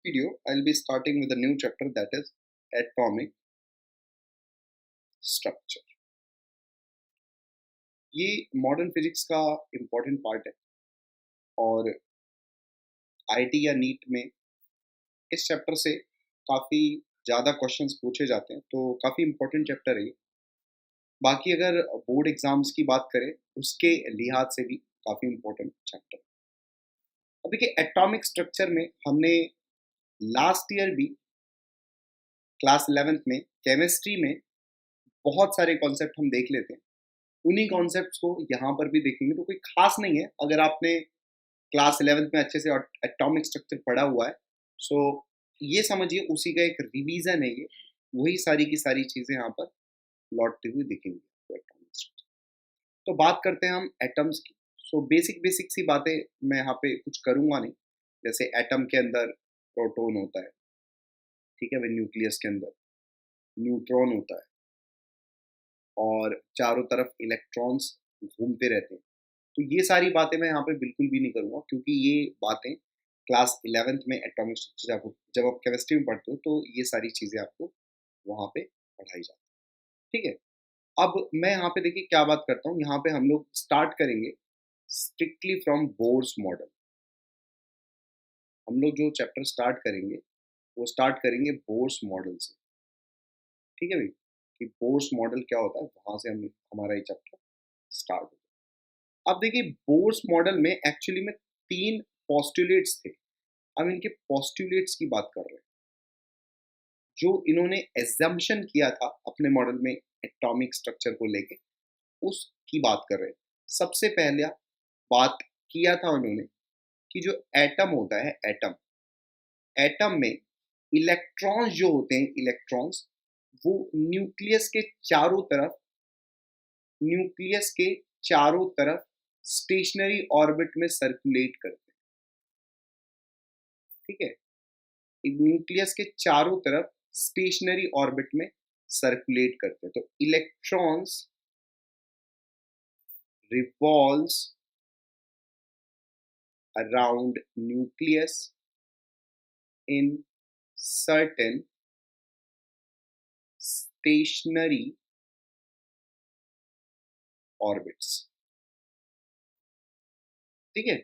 video, I'll be starting with a new chapter that is atomic structure. ये modern physics का important part है और IT या NEET में इस चैप्टर से काफ़ी ज़्यादा क्वेश्चंस पूछे जाते हैं, तो काफ़ी इम्पोर्टेंट चैप्टर है ये। बाकी अगर बोर्ड एग्जाम्स की बात करें उसके लिहाज से भी काफ़ी इम्पोर्टेंट चैप्टर है। अब देखिए, एटॉमिक स्ट्रक्चर में हमने लास्ट ईयर भी क्लास 11th में केमिस्ट्री में बहुत सारे कॉन्सेप्ट हम देख लेते हैं। उन्हीं कॉन्सेप्ट्स को यहाँ पर भी देखेंगे, तो कोई खास नहीं है अगर आपने क्लास 11th में अच्छे से एटॉमिक स्ट्रक्चर पढ़ा हुआ है। सो ये समझिए उसी का एक रिवीजन है ये, वही सारी की सारी चीज़ें यहाँ पर लौटते हुए दिखेंगी तो एटॉमिक स्ट्रक्चर। तो बात करते हैं हम एटम्स की। सो बेसिक बेसिक सी बातें मैं यहाँ पे कुछ करूँगा नहीं, जैसे एटम के अंदर प्रोटॉन होता है, ठीक है, वह न्यूक्लियस के अंदर न्यूट्रॉन होता है और चारों तरफ इलेक्ट्रॉन्स घूमते रहते हैं। तो ये सारी बातें मैं यहाँ पे बिल्कुल भी नहीं करूँगा, क्योंकि ये बातें क्लास 11th में एटॉमिक स्ट्रक्चर जब आप केमिस्ट्री में पढ़ते हो तो ये सारी चीज़ें आपको वहाँ पे पढ़ाई जाती है, ठीक है। अब मैं यहाँ पे देखिए क्या बात करता हूँ, यहाँ पे हम लोग स्टार्ट करेंगे स्ट्रिक्टली फ्रॉम बोर्स मॉडल। हम लोग जो चैप्टर स्टार्ट करेंगे वो स्टार्ट करेंगे बोर्स मॉडल से, ठीक है भाई, कि बोर्स मॉडल क्या होता है, वहाँ से हम हमारा ये चैप्टर स्टार्ट होगा। अब देखिए, बोर्स मॉडल में एक्चुअली में 3 पोस्टुलेट्स थे। अब इनके पोस्टुलेट्स की बात कर रहे हैं, जो इन्होंने एजम्पशन किया था अपने मॉडल में एटॉमिक स्ट्रक्चर को लेके, उसकी बात कर रहे हैं। सबसे पहले बात किया था उन्होंने कि जो एटम होता है, एटम एटम में इलेक्ट्रॉन्स जो होते हैं, इलेक्ट्रॉन्स वो न्यूक्लियस के चारों तरफ स्टेशनरी ऑर्बिट में सर्कुलेट करते हैं, ठीक है। न्यूक्लियस के चारों तरफ स्टेशनरी ऑर्बिट में सर्कुलेट करते हैं। तो electrons revolves around nucleus in certain stationary orbits, ठीक है,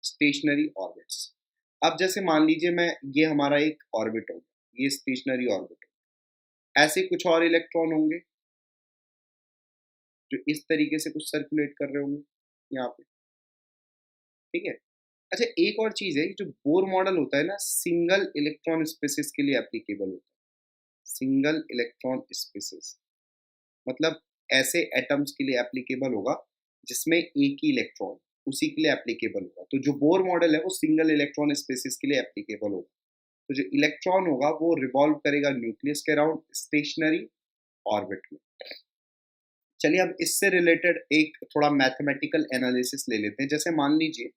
स्टेशनरी ऑर्बिट्स। अब जैसे मान लीजिए मैं, ये हमारा एक ऑर्बिट होगा, ये स्टेशनरी ऑर्बिट होगा, ऐसे कुछ और इलेक्ट्रॉन होंगे जो इस तरीके से कुछ सर्कुलेट कर रहे होंगे यहाँ पे, ठीक है। अच्छा, एक और चीज़ है, जो बोर मॉडल होता है ना, सिंगल इलेक्ट्रॉन स्पेसिस के लिए एप्लीकेबल होता है। सिंगल इलेक्ट्रॉन स्पेसिस मतलब ऐसे एटम्स के लिए एप्लीकेबल होगा जिसमें एक ही इलेक्ट्रॉन, उसी के लिए एप्लीकेबल होगा। तो जो बोर मॉडल है वो सिंगल इलेक्ट्रॉन स्पेसिस के लिए एप्लीकेबल होगा। तो जो इलेक्ट्रॉन होगा वो रिवॉल्व करेगा न्यूक्लियस के अराउंड स्टेशनरी ऑर्बिट में। चलिए, अब इससे रिलेटेड एक थोड़ा मैथमेटिकल एनालिसिस ले लेते हैं। जैसे मान लीजिए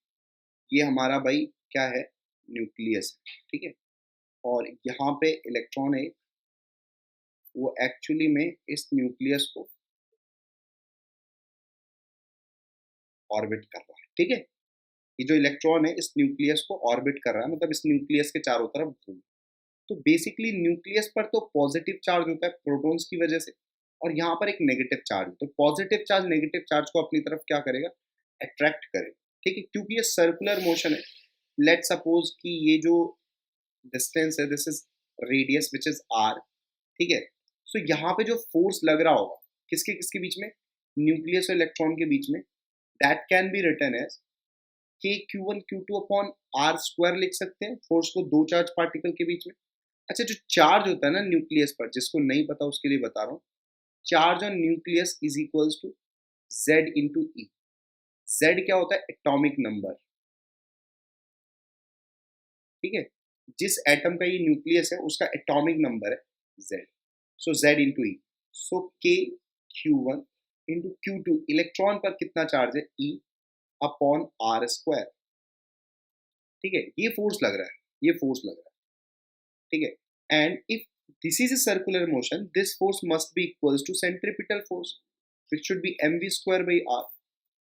ये हमारा भाई क्या है, न्यूक्लियस, ठीक है, और यहाँ पे इलेक्ट्रॉन है, वो एक्चुअली में इस न्यूक्लियस को ऑर्बिट कर रहा है, ठीक है। ये जो इलेक्ट्रॉन है इस न्यूक्लियस को ऑर्बिट कर रहा है, मतलब इस न्यूक्लियस के चारों तरफ घूम। तो बेसिकली न्यूक्लियस पर तो पॉजिटिव चार्ज होता है प्रोटॉन्स की वजह से, और यहाँ पर एक नेगेटिव चार्ज। तो पॉजिटिव चार्ज नेगेटिव चार्ज को अपनी तरफ क्या करेगा, अट्रैक्ट करेगा, ठीक है, क्योंकि ये सर्कुलर मोशन है। लेट सपोज कि ये जो डिस्टेंस है, this is radius which is R, ठीक है। सो यहाँ पे जो फोर्स लग रहा होगा किसके किसके बीच में, न्यूक्लियस और इलेक्ट्रॉन के बीच में, that can be written as K Q1 Q2 upon R square लिख सकते हैं, फोर्स को दो चार्ज पार्टिकल के बीच में। अच्छा, जो चार्ज होता है ना न्यूक्लियस पर, जिसको नहीं पता उसके लिए बता रहा हूँ, charge on nucleus is equals to Z into E. Z क्या होता है, एटॉमिक नंबर, ठीक है। जिस एटम का ये न्यूक्लियस है उसका एटॉमिक नंबर है Z। सो Z इंटू ई। सो के Q1 इंटू Q2, इलेक्ट्रॉन पर कितना चार्ज है, E अपॉन आर स्क्वायर, ठीक है। ये फोर्स लग रहा है, ये फोर्स लग रहा है, ठीक है। And if this is a circular motion, this force must be equals to centripetal force which should be mv square by r।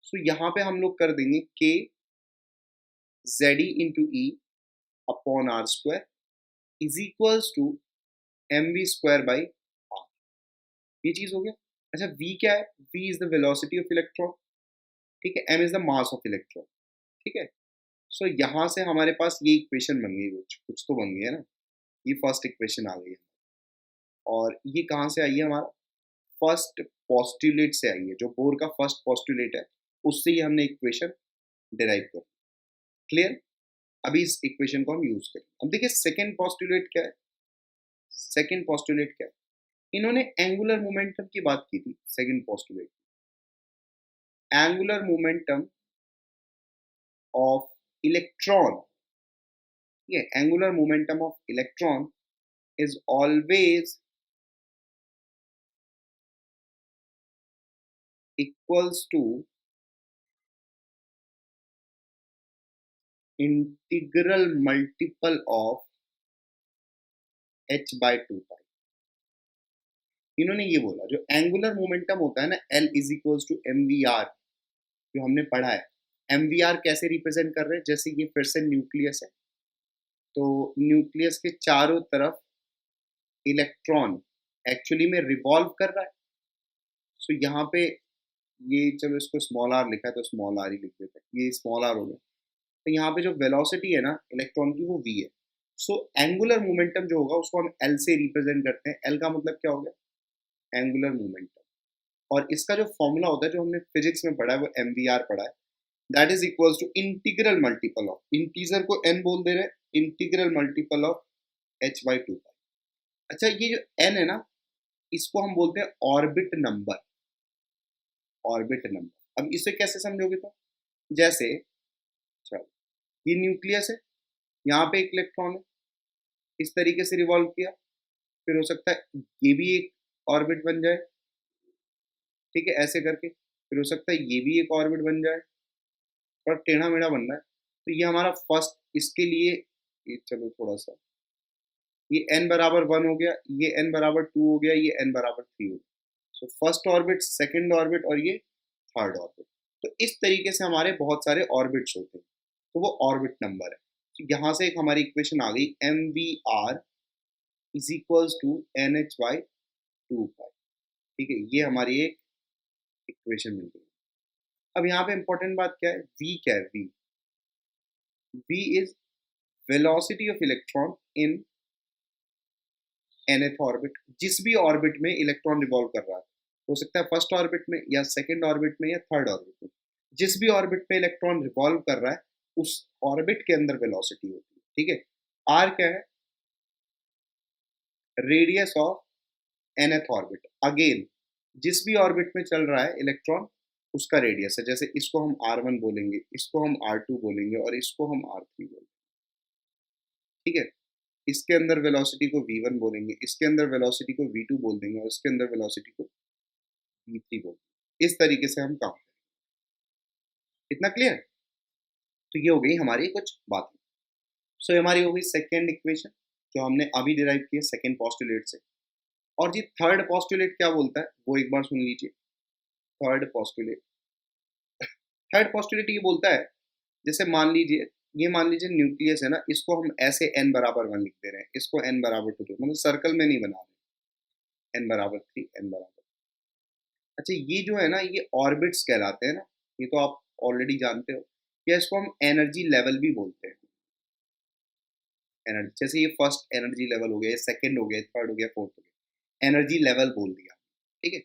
So यहाँ पे हम लोग कर देंगे k Z e into E upon R square is equals to M we square by R. ये चीज हो गया। अच्छा v क्या है? v is the velocity of electron, ठीक है। m is the mass of electron, ठीक है। सो यहाँ से हमारे पास ये इक्वेशन बन गई, कुछ कुछ तो बन गई है ना। ये फर्स्ट इक्वेशन आ गई है, और ये कहाँ से आई है? हमारा फर्स्ट पोस्टुलेट से आई है, जो बोर का फर्स्ट पोस्टुलेट है उससे ही हमने इक्वेशन डिराइव कर। क्लियर? अभी इस इक्वेशन को हम यूज करें। अब देखिए सेकंड पोस्टुलेट क्या है। सेकंड पोस्टुलेट क्या है? इन्होंने एंगुलर मोमेंटम की बात की थी। Second postulate, angular momentum of electron, ये angular momentum of electron is always equals to integral multiple of h by 2 pi. इन्होंने ये बोला जो एंगुलर मोमेंटम होता है ना, L is equals to M we R, जो हमने पढ़ा है। एम वी आर कैसे रिप्रेजेंट कर रहे हैं? जैसे ये फिर से न्यूक्लियस है, तो न्यूक्लियस के चारों तरफ इलेक्ट्रॉन एक्चुअली में रिवॉल्व कर रहा है। सो यहाँ पे ये, चलो इसको स्मॉल आर लिखा है तो स्मॉल आर ही लिख देते हैं, ये स्मॉल आर हो गया। तो यहाँ पे जो वेलोसिटी है ना इलेक्ट्रॉन की, वो v है। सो एंगुलर मोमेंटम जो होगा उसको हम L से रिप्रेजेंट करते हैं। L का मतलब क्या हो गया? Angular momentum. और इसका जो फॉर्मूला होता है, जो हमने फिजिक्स में पढ़ा है, वो एम वी आर पढ़ा है। That is equals to integral multiple of, integer को n बोल दे रहे हैं, integral multiple of h by 2 pi. अच्छा ये जो n है ना, इसको हम बोलते हैं ऑर्बिट नंबर। Orbit number. अब इसे कैसे समझोगे? तो जैसे, चलो ये न्यूक्लियस है, यहाँ पे एक इलेक्ट्रॉन है, इस तरीके से रिवॉल्व किया, फिर हो सकता है ये भी एक ऑर्बिट बन जाए, ठीक है, ऐसे करके। फिर हो सकता है ये भी एक ऑर्बिट बन जाए, और टेढ़ा मेढ़ा बन रहा है। तो ये हमारा फर्स्ट, इसके लिए ये, चलो थोड़ा सा, ये n बराबर 1 हो गया, ये n बराबर 2 हो गया, ये n बराबर 3 हो गया। So first orbit, second orbit, और ये थर्ड ऑर्बिट। तो इस तरीके से हमारे बहुत सारे ऑर्बिट्स होते हैं, तो वो ऑर्बिट नंबर है। तो यहाँ से एक हमारी इक्वेशन आ गई, M we are is equals to N H by 2 pi, ठीक है। ये हमारी एक इक्वेशन मिल गई। अब यहाँ पे इंपॉर्टेंट बात क्या है? v क्या है? v is velocity of electron in nth orbit. जिस भी ऑर्बिट में इलेक्ट्रॉन रिवॉल्व कर रहा है, हो सकता है फर्स्ट ऑर्बिट में, या सेकंड ऑर्बिट में, या थर्ड ऑर्बिट में, जिस भी ऑर्बिट में इलेक्ट्रॉन रिवॉल्व कर रहा है उस ऑर्बिट के अंदर वेलोसिटी होती है, ठीक है। r क्या है? Radius of nth orbit. Again जिस भी ऑर्बिट में चल रहा है इलेक्ट्रॉन, उसका रेडियस है। जैसे इसको हम r1 बोलेंगे, इसको हम r2 बोलेंगे, और इसको हम r3 बोलेंगे, ठीक है। इसके अंदर वेलोसिटी को v1 बोलेंगे, इसके अंदर वेलोसिटी को v2 बोल देंगे, और इसके अंदर वेलोसिटी को v3 बोल देंगे। इस तरीके से हम काम करें। इतना क्लियर? तो ये हो गई हमारी कुछ बातें। सो हमारी हो गई सेकेंड इक्वेशन, जो हमने अभी डिराइव की है सेकेंड पोस्टुलेट से। और जी थर्ड पोस्टुलेट क्या बोलता है, वो एक बार सुन लीजिए। थर्ड पोस्टुलेट, थर्ड पोस्टुलेट ये बोलता है, जैसे मान लीजिए, ये मान लीजिए न्यूक्लियस है ना, इसको हम ऐसे n बराबर 1 लिख दे रहे हैं, इसको n बराबर 2, मतलब सर्कल में नहीं बना रहे, n बराबर 3, n बराबर। अच्छा ये जो है ना, ये ऑर्बिट्स कहलाते हैं ना, ये तो आप ऑलरेडी जानते हो। या इसको हम एनर्जी लेवल भी बोलते हैं। एनर्जी, जैसे ये फर्स्ट एनर्जी लेवल हो गया, ये सेकंड हो गया, थर्ड हो गया, फोर्थ हो गया, एनर्जी लेवल बोल दिया, ठीक है।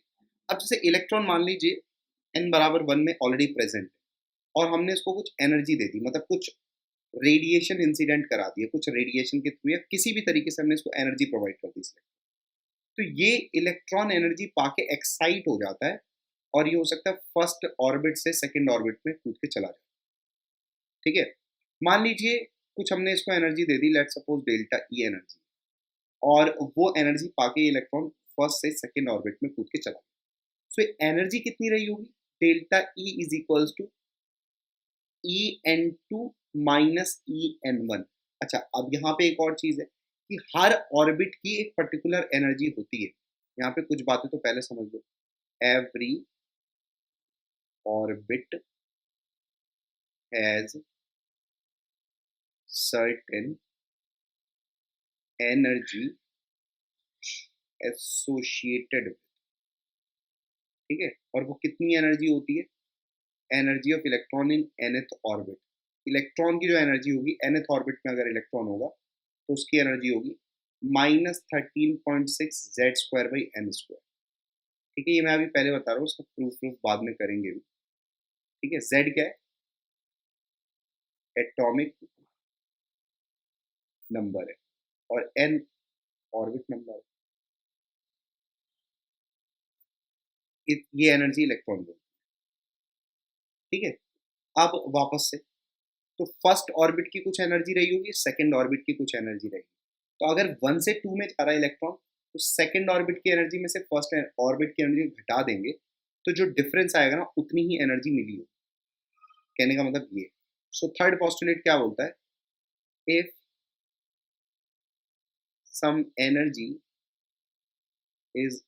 अब जैसे इलेक्ट्रॉन मान लीजिए n बराबर 1 में ऑलरेडी प्रेजेंट है, और हमने इसको कुछ एनर्जी दे दी, मतलब कुछ रेडिएशन इंसिडेंट करा दिया, कुछ रेडिएशन के थ्रू या किसी भी तरीके से हमने इसको एनर्जी प्रोवाइड कर दी, तो ये इलेक्ट्रॉन एनर्जी पाके एक्साइट हो जाता है, और ये हो सकता है फर्स्ट ऑर्बिट से सेकंड ऑर्बिट में कूद के चला जाए, ठीक है। मान लीजिए कुछ हमने इसको एनर्जी दे दी, let suppose delta E energy, और वो एनर्जी पाके इलेक्ट्रॉन फर्स्ट से सेकंड ऑर्बिट में कूद के चला गया। सो एनर्जी कितनी रही होगी? Delta E is equals to E N two minus E N one. अच्छा अब यहाँ पे एक और चीज है कि हर ऑर्बिट की एक पर्टिकुलर एनर्जी होती है। यहाँ पे कुछ बातें तो पहले समझ लो। Every orbit has certain energy associated, ठीक है, और वो कितनी एनर्जी होती है, energy of electron in nth orbit. Electron की जो एनर्जी होगी nth ऑर्बिट में अगर इलेक्ट्रॉन होगा तो उसकी एनर्जी होगी -13.6 Z²/n²। ठीक है, ये मैं अभी पहले बता रहा हूँ, उसका प्रूफ बाद में करेंगे भी। ठीक है, Z क्या है, एटॉमिक नंबर है, और n ऑर्बिट नंबर है। ये एनर्जी इलेक्ट्रॉन की, ठीक है। अब वापस से, तो फर्स्ट ऑर्बिट की कुछ एनर्जी रही होगी, सेकंड ऑर्बिट की कुछ एनर्जी रहेगी। तो अगर 1 से 2 में जा रहा है इलेक्ट्रॉन, तो सेकंड ऑर्बिट की एनर्जी में से फर्स्ट ऑर्बिट की एनर्जी घटा देंगे, तो जो डिफरेंस आएगा ना, उतनी ही एनर्जी मिली हो। कहने का मतलब ये। सो थर्ड पोस्टुलेट क्या बोलता है, if some energy is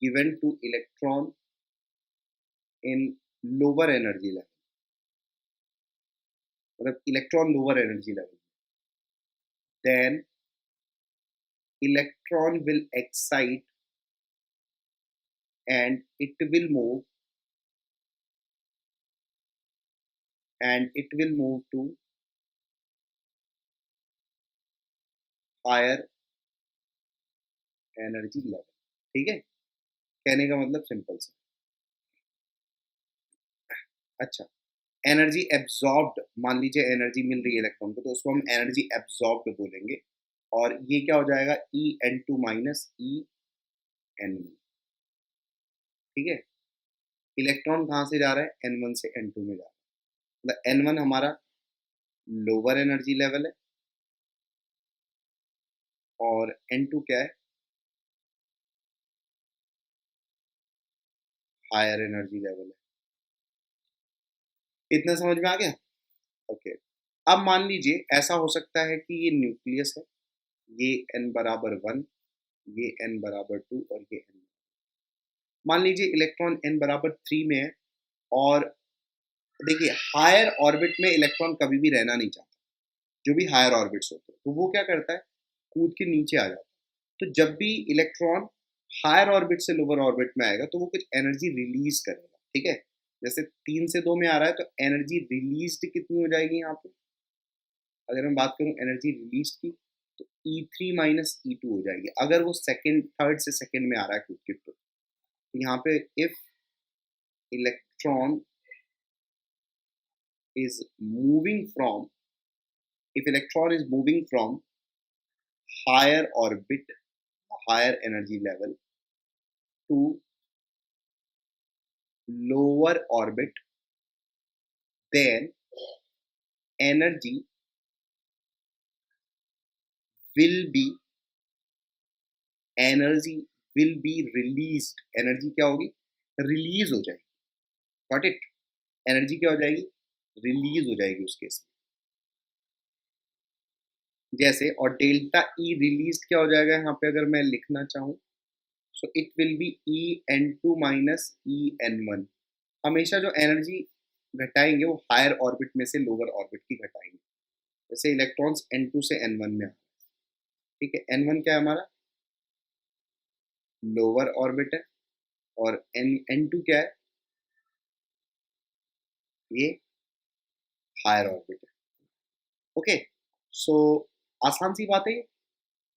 given to electron in lower energy level, मतलब electron lower energy level, then electron will excite and it will move to higher energy level। ठीक है, कहने का मतलब सिंपल सा। अच्छा, एनर्जी एब्जॉर्ब्ड, मान लीजिए एनर्जी मिल रही है इलेक्ट्रॉन को, तो उसको हम एनर्जी एब्जॉर्ब्ड बोलेंगे, और ये क्या हो जाएगा, En2 माइनस En1। ठीक है, इलेक्ट्रॉन कहाँ से जा रहा है, N1 से N2 में जा रहा है, मतलब N1 हमारा लोअर एनर्जी लेवल है, और N2 क्या है, हायर एनर्जी लेवल है। इतना समझ में आ गया, ओके। अब मान लीजिए ऐसा हो सकता है कि ये न्यूक्लियस है, ये n=1, ये n=2, और ये n, मान लीजिए इलेक्ट्रॉन n=3 में है, और देखिए हायर ऑर्बिट में इलेक्ट्रॉन कभी भी रहना नहीं चाहता, जो भी हायर ऑर्बिट्स होते हैं, तो वो क्या करता है, कूद के नीचे आ जाता है। तो जब भी इलेक्ट्रॉन हायर ऑर्बिट से लोअर ऑर्बिट में आएगा, तो वो कुछ एनर्जी रिलीज करेगा। ठीक है, जैसे 3 से 2 में आ रहा है, तो एनर्जी रिलीज्ड कितनी हो जाएगी यहाँ पे, अगर मैं बात करूँ एनर्जी रिलीज की, तो E3 माइनस E2 हो जाएगी, अगर वो सेकंड थर्ड से सेकंड में आ रहा है कूद के। तो यहाँ पे if electron is moving from, if electron is moving from higher orbit, higher energy level to lower orbit, then energy will be energy will be released, energy क्या होगी, रिलीज हो जाएगी। गॉट इट, एनर्जी क्या हो जाएगी, release हो जाएगी उस केस में, जैसे। और डेल्टा ई रिलीज क्या हो जाएगा यहाँ पे, अगर मैं लिखना चाहूँ, so it will be En2 minus En1। हमेशा जो एनर्जी घटाएंगे वो हायर ऑर्बिट में से लोअर ऑर्बिट की घटाएंगे, जैसे इलेक्ट्रॉन्स N2 से N1 में आ, ठीक है, N1 क्या है हमारा, लोअर ऑर्बिट है, और N2 क्या है, ये हायर ऑर्बिट है। ओके, सो आसान सी बात है ये,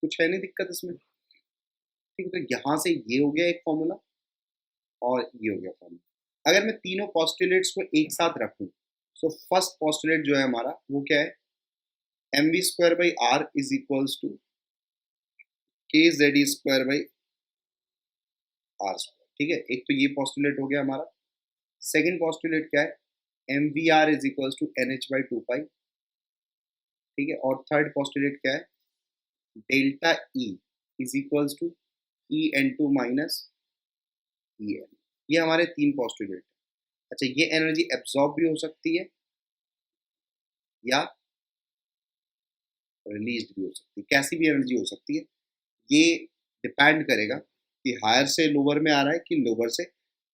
कुछ है नहीं दिक्कत इसमें। ठीक है, तो यहाँ से ये हो गया एक फॉर्मूला, और ये हो गया फॉर्मूला। अगर मैं तीनों पॉस्टुलेट्स को एक साथ रखूं, सो फर्स्ट पॉस्टुलेट जो है हमारा, वो क्या है, mv² r is equals to kz² r²। ठीक है, एक तो ये पॉस्टुलेट हो गया हमारा। सेकंड पॉस्टुलेट क्या है, mvr is equals to nh/2π। ठीक है, और थर्ड पॉस्टुलेट क्या है, delta E is equals to En2 minus En। ये हमारे तीन पॉस्टुलेट है। अच्छा, ये एनर्जी एब्जॉर्ब भी हो सकती है या रिलीज भी हो सकती है, कैसी भी एनर्जी हो सकती है, ये डिपेंड करेगा कि हायर से लोअर में आ रहा है कि लोअर से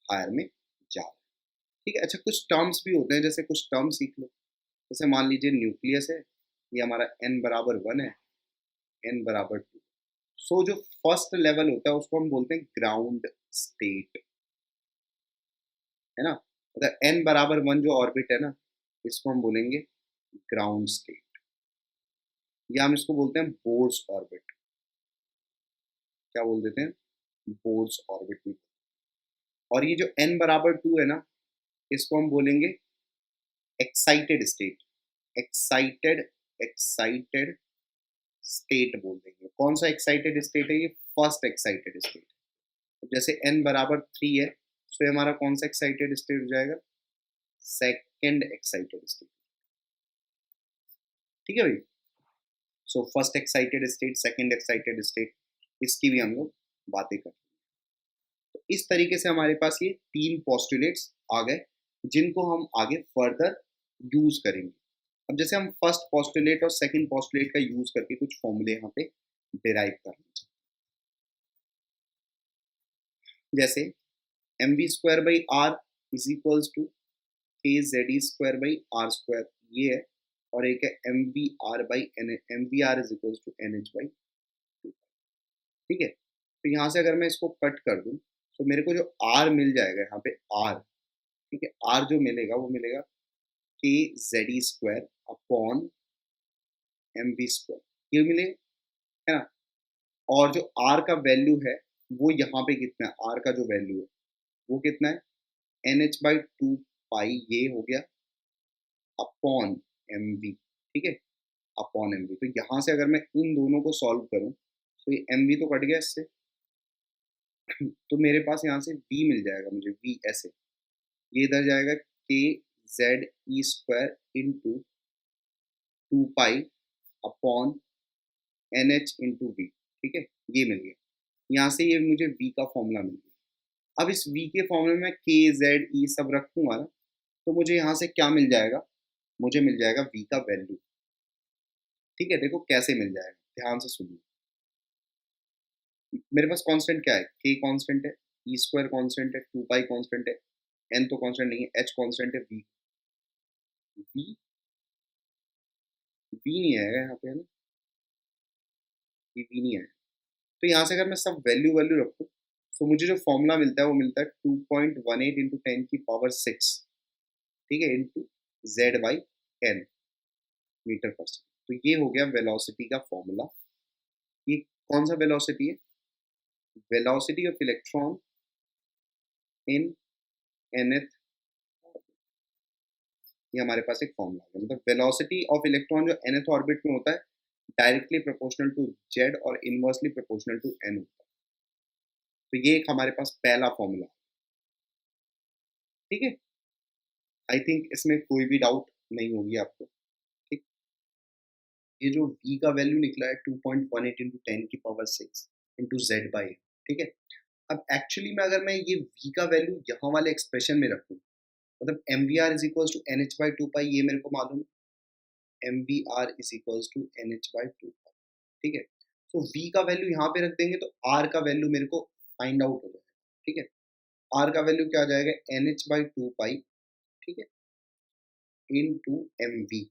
हायर में जा रहा है। ठीक है, अच्छा कुछ टर्म्स भी होते हैं, जैसे कुछ टर्म सीख लो, जैसे मान लीजिए न्यूक्लियस है, ये हमारा n=1 है, n=2, सो जो फर्स्ट लेवल होता है उसको हम बोलते हैं ग्राउंड स्टेट, है ना। मतलब n बराबर 1 जो ऑर्बिट है ना, इसको हम बोलेंगे ग्राउंड स्टेट, या हम इसको बोलते हैं बोर्स ऑर्बिट। क्या बोल देते हैं? बोर्स ऑर्बिट भी। और ये जो n बराबर 2 है ना, इसको हम बोलेंगे excited state. Excited excited state बोल देंगे। कौन सा एक्साइटेड स्टेट है ये? First excited state. तो जैसे n बराबर 3 है, तो ये हमारा कौन सा एक्साइटेड स्टेट हो जाएगा? Second excited state. ठीक है भाई। So first excited state, second excited state, इसकी भी हम लोग बातें करते हैं। तो इस तरीके से हमारे पास ये 3 पोस्टुलेट्स आ गए, जिनको हम आगे फर्दर यूज करेंगे। अब जैसे हम फर्स्ट पोस्टुलेट और सेकंड पोस्टुलेट का यूज करके कुछ फॉर्मूले यहाँ पे डिराइव करना चाहिए। जैसे m we square by r is equals to k Z E square by r square, ये है। और एक है M we r by n, m we are is equals to N H by 2। ठीक है। तो यहाँ से अगर मैं इसको कट कर दूँ, तो मेरे को जो आर मिल जाएगा यहाँ पे आर, ठीक है, आर जो मिलेगा वो मिलेगा के Z E square upon M we square, ये मिले, है ना। और जो आर का वैल्यू है वो यहाँ पे कितना है? आर का जो वैल्यू है वो कितना है? एन एच बाई 2 पाई, ये हो गया अपॉन एम वी। ठीक है, अपॉन एम वी। तो यहाँ से अगर मैं इन दोनों को सॉल्व करूँ, तो ये एम वी तो कट गया इससे, तो मेरे पास यहाँ से v मिल जाएगा मुझे, v ऐसे, ये इधर जाएगा के जेड ई square into 2 pi upon N H into V. ठीक है, ये मिल गया। यहाँ से ये मुझे v का फॉर्मूला मिल गया। अब इस v के फॉर्मूले में के जेड ई सब रखूंगा ना, तो मुझे यहाँ से क्या मिल जाएगा? मुझे मिल जाएगा v का वैल्यू। ठीक है, देखो कैसे मिल जाएगा, ध्यान से सुनिए। मेरे पास कांस्टेंट क्या है? के कांस्टेंट है, ई स्क्वायर कांस्टेंट है, 2 पाई कांस्टेंट है, एन तो कांस्टेंट नहीं है, एच कांस्टेंट है, वी वी वी नहीं आएगा यहाँ पे, है ना, वी नहीं आएगा। तो यहाँ से अगर मैं सब वैल्यू वैल्यू रखूँ, तो मुझे जो फॉर्मूला मिलता है वो मिलता है 2.18 इंटू 10⁶, ठीक है, into Z by N, meter per second. तो ये हो गया वेलोसिटी का फॉर्मूला। ये कौन सा वेलोसिटी है? Velocity of electron in nth, ये हमारे पास एक फॉर्मूला है। मतलब वेलोसिटी ऑफ इलेक्ट्रॉन जो nth ऑर्बिट में होता है, डायरेक्टली प्रोपोर्शनल टू जेड और इनवर्सली प्रोपोर्शनल टू एन होता है। तो ये एक हमारे पास पहला फॉर्मूला है। ठीक है, आई थिंक इसमें कोई भी डाउट नहीं होगी आपको। ठीक, ये जो v का वैल्यू निकला है 2.18 इंटू 10⁶ इंटू जेड बाई, ठीक है। अब एक्चुअली में अगर मैं ये v का वैल्यू यहाँ वाले एक्सप्रेशन में रखूँ, मतलब M we are is equals to N H by 2 pi, ये मेरे को मालूम है, M we are is equals to N H by 2 pi. ठीक है, तो v का वैल्यू यहाँ पे रख देंगे तो r का वैल्यू मेरे को फाइंड आउट हो जाएगा। ठीक है, r का वैल्यू क्या आ जाएगा? एन एच बाई 2 पाई, ठीक है, इन टू एम वी।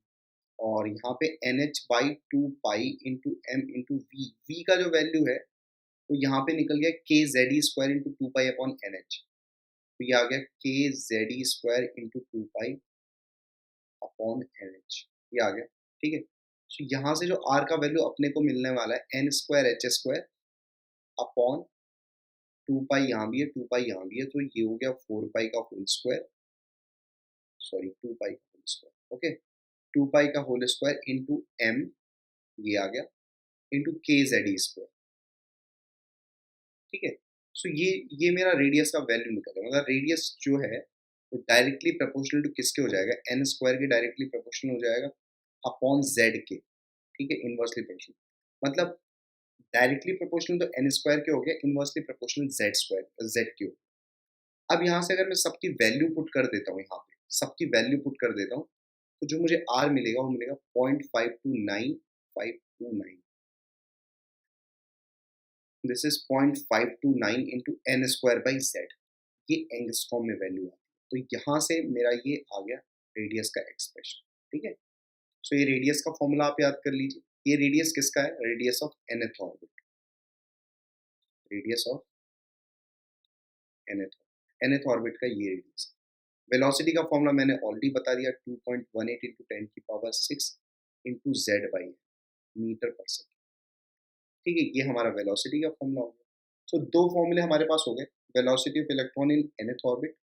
और यहाँ पे N H by 2 pi into M into V, V का जो वैल्यू है तो यहाँ पे निकल गया के जेड ई square into 2 pi upon N h. तो ये आ गया के जेड ई square into 2 pi upon N h, ये आ गया। ठीक है, तो यहाँ से जो आर का वैल्यू अपने को मिलने वाला है N square H square upon 2 pi, यहाँ भी है 2 पाई यहाँ भी है, तो ये हो गया 4 पाई का होल स्क्वायर, सॉरी 2 पाई का होल स्क्वायर। ओके, 2 पाई का होल स्क्वायर इंटू एम, ये आ गया, इंटू के जेड ई स्क्वायर। ठीक है, सो ये मेरा रेडियस का वैल्यू निकल गया। मतलब रेडियस जो है वो डायरेक्टली प्रोपोर्शनल टू किसके हो जाएगा? एन स्क्वायर के डायरेक्टली प्रोपोर्शनल हो जाएगा अपॉन जेड के। ठीक है, इनवर्सली प्रोपोर्शनल, मतलब डायरेक्टली प्रोपोर्शनल तो एन स्क्वायर के हो गया, inversely proportional Z square Z के हो गया। अब यहाँ से अगर मैं सबकी वैल्यू पुट कर देता हूँ, यहाँ पे सबकी वैल्यू पुट कर देता हूँ, तो जो मुझे आर मिलेगा वो मिलेगा 0.529529। This is 0.529 into N square by Z, ये एंगस्ट्रॉम में वैल्यू है। तो यहाँ से मेरा ये आ गया रेडियस का एक्सप्रेशन। ठीक है, सो ये रेडियस का फॉर्मूला आप याद कर लीजिए। ये रेडियस किसका है? Radius of nth orbit. Radius of nth orbit का ये रेडियस। वेलोसिटी का फॉर्मूला मैंने ऑलरेडी बता दिया, 2.18 into 10⁶ into Z by meter per second. ठीक है, ये हमारा वेलोसिटी का फॉर्मूला हो गया। सो दो फॉर्मूले हमारे पास हो गए, velocity of electron in nth orbit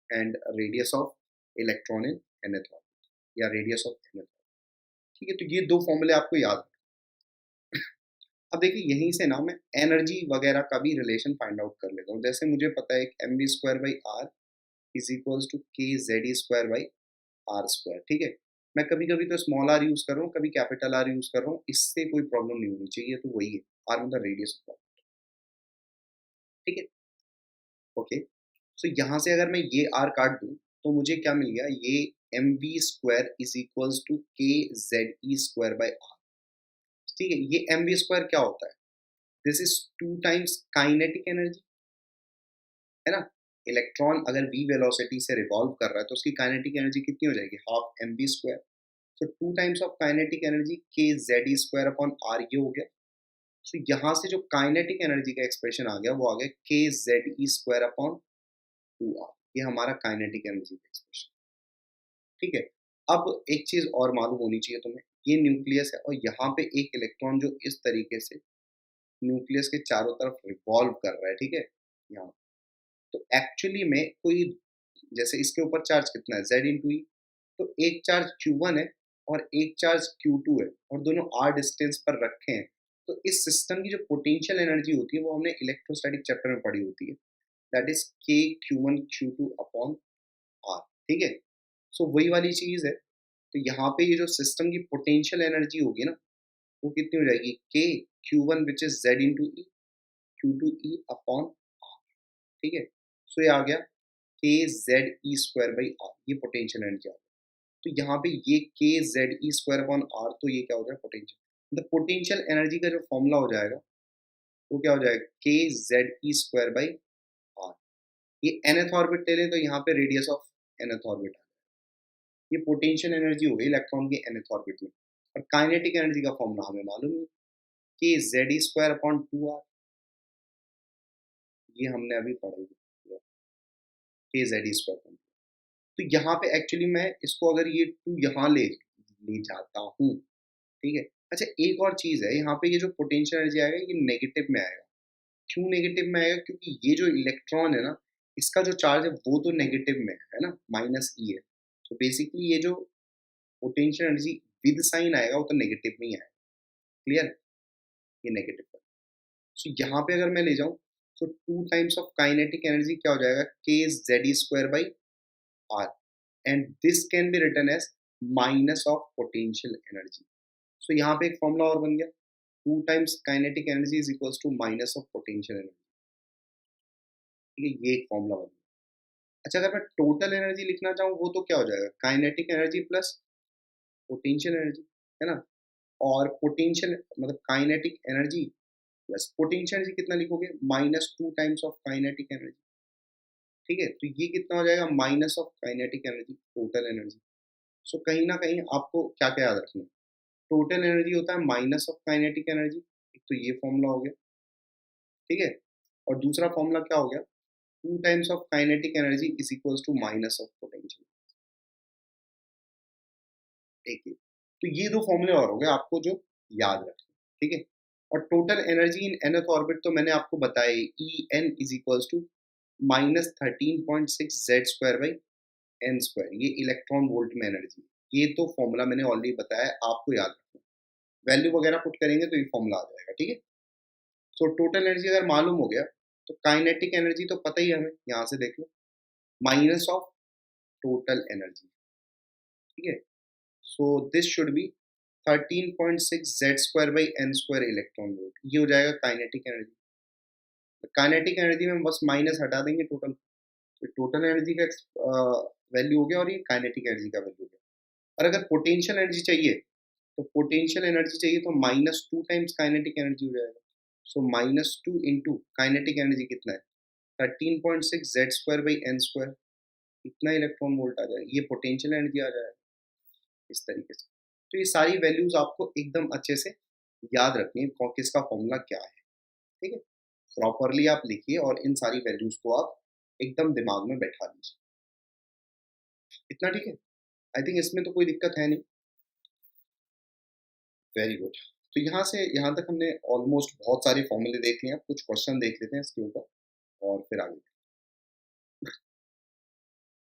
and radius of electron in nth orbit या रेडियस ऑफ nth ऑर्बिट। ठीक है, तो ये दो फॉर्मूले आपको याद रखना। अब देखिए यहीं से ना मैं एनर्जी वगैरह का भी रिलेशन फाइंड आउट कर लेता हूँ। जैसे मुझे पता है कि mv² is equals to kz² R square. ठीक है, मैं कभी कभी तो स्मॉल आर यूज कर रहा हूँ, कभी कैपिटल आर यूज कर रहा हूँ, इससे कोई प्रॉब्लम नहीं होनी चाहिए। तो वही है, आर मतलब रेडियस ऑफ। ठीक है, ओके। सो यहाँ से अगर मैं ये आर काट दूँ तो मुझे क्या मिल गया, ये mv² is equals to kze² by R. ठीक है, ये mv² क्या होता है, this is 2 times kinetic energy, है ना। इलेक्ट्रॉन अगर v वेलोसिटी से रिवॉल्व कर रहा है तो उसकी काइनेटिक एनर्जी कितनी हो जाएगी, half mv²। So 2 times of kinetic energy kze² upon R, ये हो गया। सो यहाँ से जो काइनेटिक एनर्जी का एक्सप्रेशन आ गया वो आ गया kze² अपॉन 2r। ये हमारा काइनेटिक एनर्जी का एक्सप्रेशन। ठीक है, अब एक चीज और मालूम होनी चाहिए तुम्हें, ये न्यूक्लियस है और यहाँ पे एक इलेक्ट्रॉन जो इस तरीके से न्यूक्लियस के चारों तरफ रिवॉल्व कर रहा है। ठीक है, यहाँ तो एक्चुअली में कोई, जैसे इसके ऊपर चार्ज कितना है z इंटू ई, तो एक चार्ज Q1 है और एक चार्ज Q2 है और दोनों r डिस्टेंस पर रखे हैं। तो इस सिस्टम की जो पोटेंशियल एनर्जी होती है वो हमने इलेक्ट्रोस्टैटिक चैप्टर में पढ़ी होती है, that is k Q1 Q2 upon r। ठीक है, सो वही वाली चीज है। तो यहाँ पे ये जो सिस्टम की पोटेंशियल एनर्जी होगी ना, वो कितनी हो जाएगी, k Q1 which is z into E, Q2 e upon r। ठीक है, सो ये आ गया kze² बाई आर, ये पोटेंशियल एनर्जी आ गया। तो यहाँ पे ये kze² अपॉन आर, तो ये क्या हो जाएगा, पोटेंशियल। मतलब पोटेंशियल एनर्जी का जो फॉर्मूला हो जाएगा वो क्या हो जाएगा, kze² बाई आर। ये nth ऑर्बिट ले लें तो यहाँ पे रेडियस ऑफ nth ऑर्बिट, ये पोटेंशियल एनर्जी हो गई इलेक्ट्रॉन के nth ऑर्बिट में। और काइनेटिक एनर्जी का फॉर्मूला हमें मालूम है कि ze² अपॉन 2r, ये हमने अभी पढ़ा ही के ze²। तो यहाँ पे एक्चुअली मैं इसको अगर ये 2 यहाँ ले ले जाता हूँ, ठीक है। अच्छा एक और चीज़ है, यहाँ पे ये जो पोटेंशियल एनर्जी आएगा ये नेगेटिव में आएगा। क्यों नेगेटिव में आएगा, क्योंकि ये जो इलेक्ट्रॉन है ना, इसका जो चार्ज है वो तो नेगेटिव में है ना, माइनस ई है। तो बेसिकली ये जो पोटेंशियल एनर्जी विद साइन आएगा वो तो नेगेटिव में ही आएगा। क्लियर, ये नेगेटिव पर। सो यहाँ पे अगर मैं ले जाऊँ तो 2 टाइम्स ऑफ काइनेटिक एनर्जी क्या हो जाएगा, kze² by r, and this can be written as minus of potential energy. So यहाँ पे एक फॉर्मूला और बन गया, 2 times kinetic energy is equals to minus of potential energy. ठीक है, ये एक फॉर्मूला बन गया। अच्छा अगर मैं टोटल एनर्जी लिखना चाहूँ वो तो क्या हो जाएगा, kinetic energy plus potential energy, है ना। और पोटेंशियल मतलब kinetic energy plus potential energy कितना लिखोगे, -2 टाइम्स ऑफ काइनेटिक एनर्जी। ठीक है, तो ये कितना हो जाएगा, minus of kinetic energy total energy. So कहीं ना कहीं आपको क्या क्या याद रखना है, टोटल एनर्जी होता है माइनस ऑफ काइनेटिक एनर्जी, एक तो ये फॉर्मूला हो गया। ठीक है, और दूसरा फॉर्मूला क्या हो गया, 2 times of kinetic energy is equals to minus of potential. एक ही, तो ये दो फॉर्मूले और हो गए आपको जो याद रखना। ठीक है, और total energy in nth orbit तो मैंने आपको बताया, E N is equals to -13.6 z² by N square, ये इलेक्ट्रॉन वोल्ट में एनर्जी। ये तो फॉर्मूला मैंने ऑलरेडी बताया, आपको याद रखना। वैल्यू वगैरह पुट करेंगे तो ये फॉर्मूला आ जाएगा। ठीक है, सो टोटल एनर्जी अगर मालूम हो गया तो काइनेटिक एनर्जी तो पता ही है हमें, यहाँ से देख लो, माइनस ऑफ टोटल एनर्जी। ठीक है, so this should be 13.6 z² by N square electron volt, ये हो जाएगा काइनेटिक एनर्जी। काइनेटिक एनर्जी में बस माइनस हटा देंगे टोटल, तो टोटल एनर्जी का वैल्यू हो गया और ये काइनेटिक एनर्जी का वैल्यू हो गया। और अगर पोटेंशियल एनर्जी चाहिए तो पोटेंशियल एनर्जी चाहिए तो -2 टाइम्स काइनेटिक एनर्जी हो जाएगा। सो -2 इंटू काइनेटिक एनर्जी कितना है, 13.6 z² बाई एन स्क्वायर, इतना इलेक्ट्रॉन वोल्ट आ जाएगा, ये पोटेंशियल एनर्जी आ जाएगा इस तरीके से। तो ये सारी वैल्यूज आपको एकदम अच्छे से याद रखनी है, किसका फॉर्मूला क्या है। ठीक है, प्रॉपरली आप लिखिए और इन सारी वैल्यूज़ को आप एकदम दिमाग में बैठा लीजिए। इतना ठीक है? आई थिंक इसमें तो कोई दिक्कत है नहीं। Very good. तो यहाँ से यहाँ तक हमने ऑलमोस्ट बहुत सारे फॉर्मूले देख लिए हैं, अब कुछ क्वेश्चन देख लेते हैं इसके ऊपर और फिर आगे